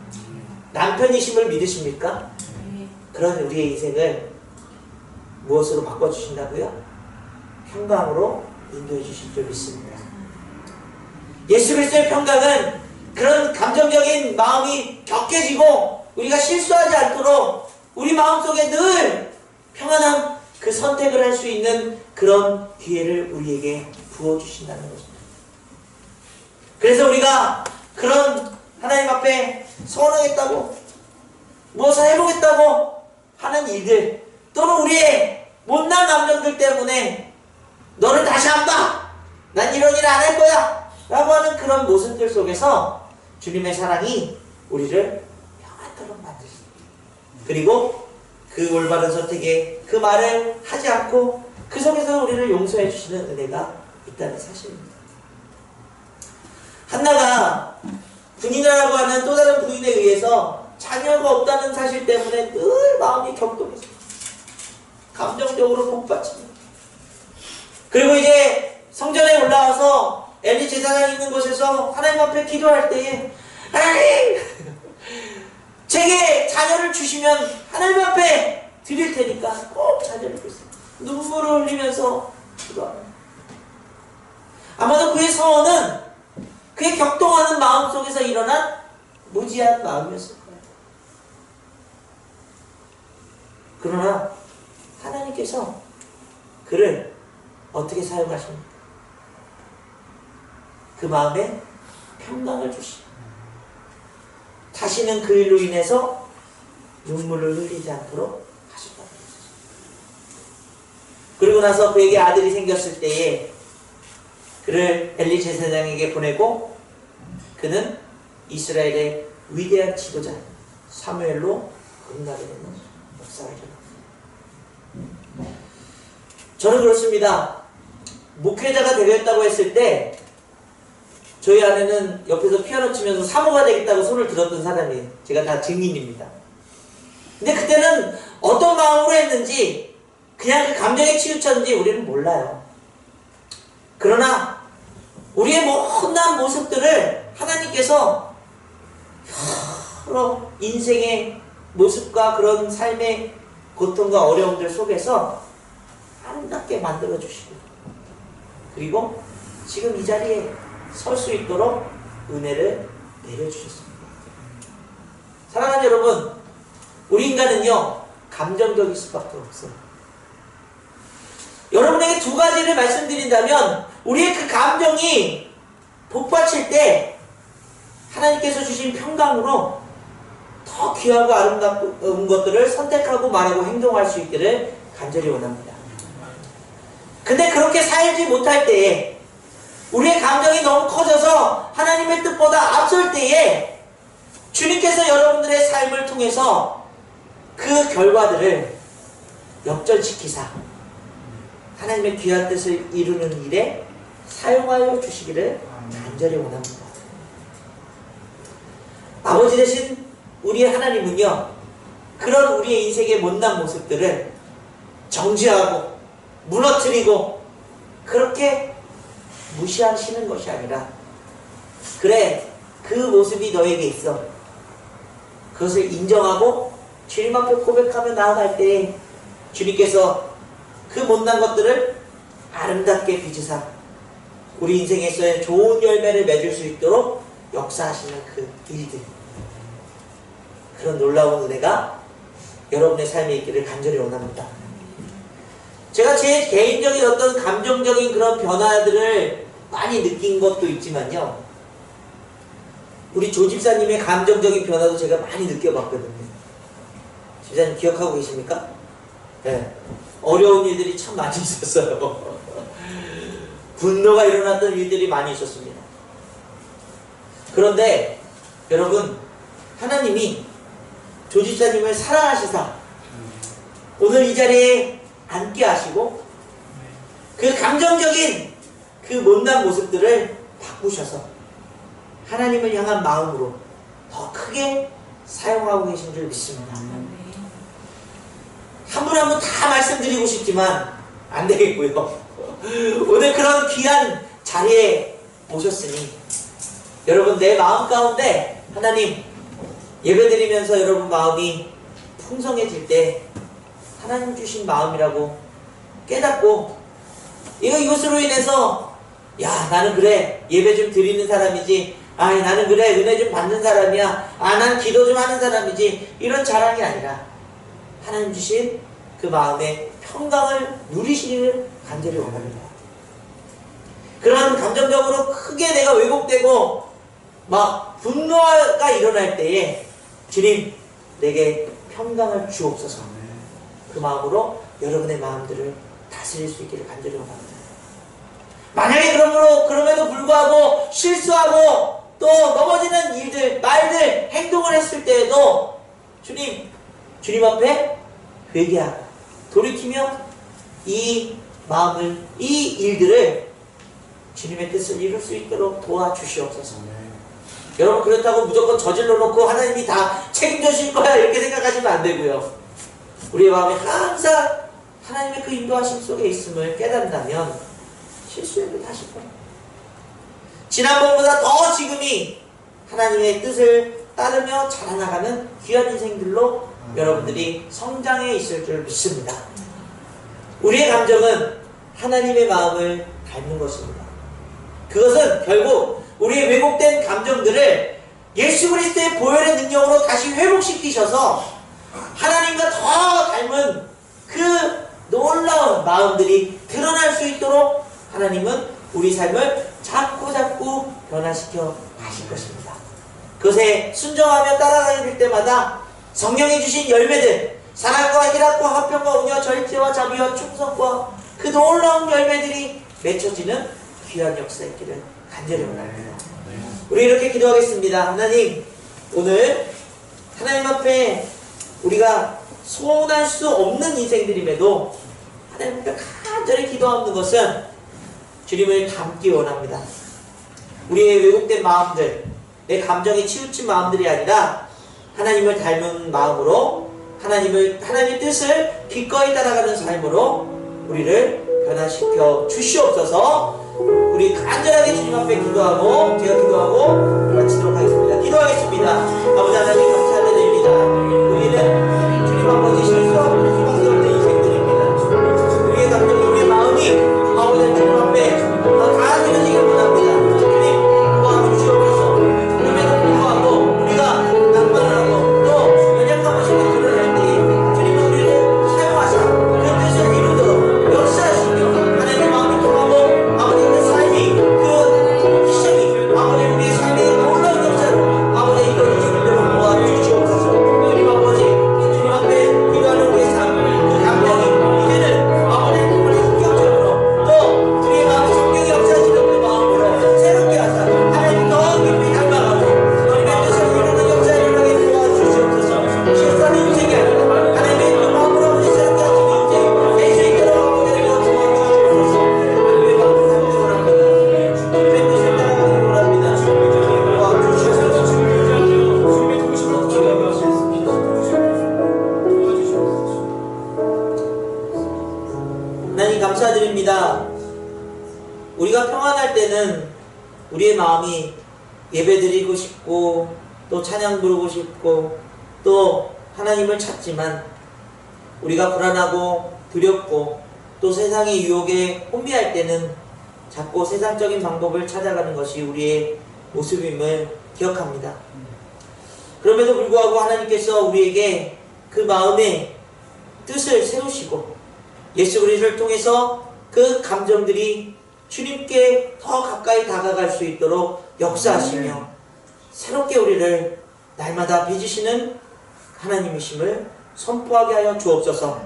남편이심을 믿으십니까? 그런 우리의 인생을 무엇으로 바꿔주신다고요? 평강으로 인도해 주실 줄 믿습니다. 예수 그리스도의 평강은 그런 감정적인 마음이 격해지고 우리가 실수하지 않도록 우리 마음속에 늘 평안한 그 선택을 할 수 있는 그런 기회를 우리에게 부어주신다는 것입니다. 그래서 우리가 그런 하나님 앞에 서원하겠다고 무엇을 해보겠다고 하는 일들 또는 우리의 못난 감정들 때문에 너를 다시 안 봐! 난 이런 일 안 할 거야! 라고 하는 그런 모습들 속에서 주님의 사랑이 우리를 평안토록 만드십니다. 그리고 그 올바른 선택에 그 말을 하지 않고 그 속에서 우리를 용서해 주시는 은혜가 있다는 사실입니다. 한나가 군인이라고 하는 또 다른 부인에 의해서 자녀가 없다는 사실 때문에 늘 마음이 격동했습니다. 감정적으로 복받칩니다. 그리고 이제 성전에 올라와서 엘리 제사장 있는 곳에서 하나님 앞에 기도할 때에 하나님 제게 자녀를 주시면 하나님 앞에 드릴 테니까 꼭 자녀를 주세요. 눈물을 흘리면서 기도합니다. 아마도 그의 서원은 그의 격동하는 마음 속에서 일어난 무지한 마음이었을 거예요. 그러나 하나님께서 그를 어떻게 사용하십니까? 그 마음에 평강을 주시고 다시는 그 일로 인해서 눈물을 흘리지 않도록 하셨다. 그리고 나서 그에게 아들이 생겼을 때에 그를 엘리 제사장에게 보내고 그는 이스라엘의 위대한 지도자 사무엘로 거듭나게 되는 역사가 일어납니다. 저는 그렇습니다. 목회자가 되겠다고 했을 때 저희 아내는 옆에서 피아노 치면서 사모가 되겠다고 손을 들었던 사람이에요. 제가 다 증인입니다. 근데 그때는 어떤 마음으로 했는지 그냥 그 감정에 치우쳤는지 우리는 몰라요. 그러나 우리의 못난 모습들을 하나님께서 여러 인생의 모습과 그런 삶의 고통과 어려움들 속에서 아름답게 만들어주시고 그리고 지금 이 자리에 설 수 있도록 은혜를 내려주셨습니다. 사랑하는 여러분, 우리 인간은요 감정적일 수밖에 없어요. 여러분에게 두 가지를 말씀드린다면 우리의 그 감정이 복받칠 때 하나님께서 주신 평강으로 더 귀하고 아름다운 것들을 선택하고 말하고 행동할 수 있기를 간절히 원합니다. 근데 그렇게 살지 못할 때에 우리의 감정이 너무 커져서 하나님의 뜻보다 앞설 때에 주님께서 여러분들의 삶을 통해서 그 결과들을 역전시키사 하나님의 귀한 뜻을 이루는 일에 사용하여 주시기를 간절히 원합니다. 아버지 되신 우리의 하나님은요 그런 우리의 인생의 못난 모습들을 정죄하고 무너뜨리고 그렇게 무시하시는 것이 아니라 그래 그 모습이 너에게 있어 그것을 인정하고 주님 앞에 고백하며 나아갈 때 주님께서 그 못난 것들을 아름답게 빚으사 우리 인생에서의 좋은 열매를 맺을 수 있도록 역사하시는 그 일들 그런 놀라운 은혜가 여러분의 삶에 있기를 간절히 원합니다. 제가 제 개인적인 어떤 감정적인 그런 변화들을 많이 느낀 것도 있지만요 우리 조 집사님의 감정적인 변화도 제가 많이 느껴봤거든요. 집사님 기억하고 계십니까? 네. 어려운 일들이 참 많이 있었어요. 분노가 일어났던 일들이 많이 있었습니다. 그런데 여러분 하나님이 조 집사님을 사랑하시사 오늘 이 자리에 앉게 하시고 그 감정적인 그 못난 모습들을 바꾸셔서 하나님을 향한 마음으로 더 크게 사용하고 계신 줄 믿습니다. 한 분 한 분 다 말씀드리고 싶지만 안 되겠고요. 오늘 그런 귀한 자리에 오셨으니 여러분 내 마음 가운데 하나님 예배드리면서 여러분 마음이 풍성해질 때 하나님 주신 마음이라고 깨닫고 이것으로 인해서 야 나는 그래 예배 좀 드리는 사람이지 나는 그래 은혜 좀 받는 사람이야 난 기도 좀 하는 사람이지 이런 자랑이 아니라 하나님 주신 그 마음의 평강을 누리시기를 간절히 원합니다. 그런 감정적으로 크게 내가 왜곡되고 막 분노가 일어날 때에 주님 내게 평강을 주옵소서 그 마음으로 여러분의 마음들을 다스릴 수 있기를 간절히 원합니다. 만약에 그럼에도 불구하고 실수하고 또 넘어지는 일들, 말들, 행동을 했을 때에도 주님 앞에 회개하고 돌이키며 이 마음을, 이 일들을 주님의 뜻을 이룰 수 있도록 도와주시옵소서. 여러분 그렇다고 무조건 저질러 놓고 하나님이 다 책임져 주실 거야 이렇게 생각하시면 안 되고요. 우리의 마음에 항상 하나님의 그 인도하심 속에 있음을 깨닫는다면 실수해도 다시 거예요. 지난번보다 더 지금이 하나님의 뜻을 따르며 자라나가는 귀한 인생들로 여러분들이 성장해 있을 줄 믿습니다. 우리의 감정은 하나님의 마음을 닮는 것입니다. 그것은 결국 우리의 왜곡된 감정들을 예수 그리스도의 보혈의 능력으로 다시 회복시키셔서 하나님과 더 닮은 그 놀라운 마음들이 드러날 수 있도록 하나님은 우리 삶을 자꾸 변화시켜 가실 것입니다. 그것에 순종하며 따라가게 될 때마다 성령이 주신 열매들, 사랑과 희락과 화평과 온유와 절제와 자비와 충성과 그 놀라운 열매들이 맺혀지는 귀한 역사의 길을 간절히 원합니다. 우리 이렇게 기도하겠습니다. 하나님, 오늘 하나님 앞에 우리가 소원할 수 없는 인생들임에도 하나님 앞에 간절히 기도하는 것은 주님을 닮기 원합니다. 우리의 왜곡된 마음들, 내 감정이 치우친 마음들이 아니라 하나님을 닮은 마음으로 하나님의 뜻을 기꺼이 따라가는 삶으로 우리를 변화시켜 주시옵소서. 우리 간절하게 주님 앞에 기도하고 제가 기도하고 마치도록 하겠습니다. 기도하겠습니다. 아버지 하나님 감사드립니다. 우리는 주님 아버지 실수하고 수밖에 없는 인생들입니다. 우리의 감정이 우리의 마음이 아버지 주님 앞에 더 나아지기를 원합니다. 주님 도와주 주시옵소서. 그럼에도 불구하고 우리가 낭만을 하고 또 연약한 것을 드러낼 때 주님은 우리를 사용하사 그 뜻을 이루도록 역사하시며 하나님의 마음을 통하고 아버지 그 삶이 그 희생이 아버지 우리의 삶이 놀라운 역사로 아버지 이루어질 수 있도록 도와주시옵소서. 주님 아버지 주님 앞에 기도하는 우리의 삶 그 감정이 이제는 아버지 정말 인격적으로 또 우리의 마음에 성령이 역사하시는 그 마음으로 새롭게 하사 하나님 더 깊이 닮아가고 너희의 뜻을 이루는 역사를 일어나게 도와주시옵소서. 실수하는 인생이 아니라 하나님의 그 마음으로 아버지 새롭게 하시는 인생 될 수 있도록 아버지 도와주시옵소서. 하나님의 마음을 닮기 원합니다. 주님의 뜻을 따라가기 원합니다. 도와주시옵소서. 하나님 감사드립니다. 우리가 평안할 때는 우리의 마음이 예배드리고 싶고 또 찬양 부르고 싶고 또 하나님을 찾지만 우리가 불안하고 두렵고 또 세상의 유혹에 혼미할 때는 자꾸 세상적인 방법을 찾아가는 것이 우리의 모습임을 기억합니다. 그럼에도 불구하고 하나님께서 우리에게 그 마음의 뜻을 세우시고 예수 그리스도를 통해서 그 감정들이 주님께 더 가까이 다가갈 수 있도록 역사하시며 새롭게 우리를 날마다 빚으시는 하나님이심을 선포하게 하여 주옵소서.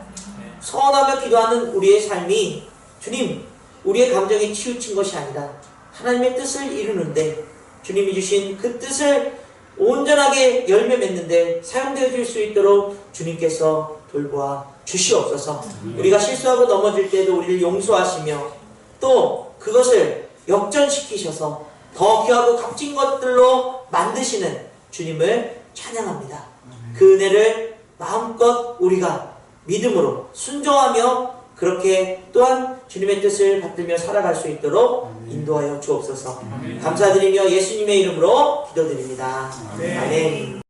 서원하며 기도하는 우리의 삶이 주님, 우리의 감정이 치우친 것이 아니라 하나님의 뜻을 이루는데 주님이 주신 그 뜻을 온전하게 열매 맺는데 사용되어 줄 수 있도록 주님께서 돌보아 주시옵소서. 우리가 실수하고 넘어질 때도 우리를 용서하시며 또 그것을 역전시키셔서 더 귀하고 값진 것들로 만드시는 주님을 찬양합니다. 그 은혜를 마음껏 우리가 믿음으로 순종하며 그렇게 또한 주님의 뜻을 받들며 살아갈 수 있도록 인도하여 주옵소서. 감사드리며 예수님의 이름으로 기도드립니다. 아멘.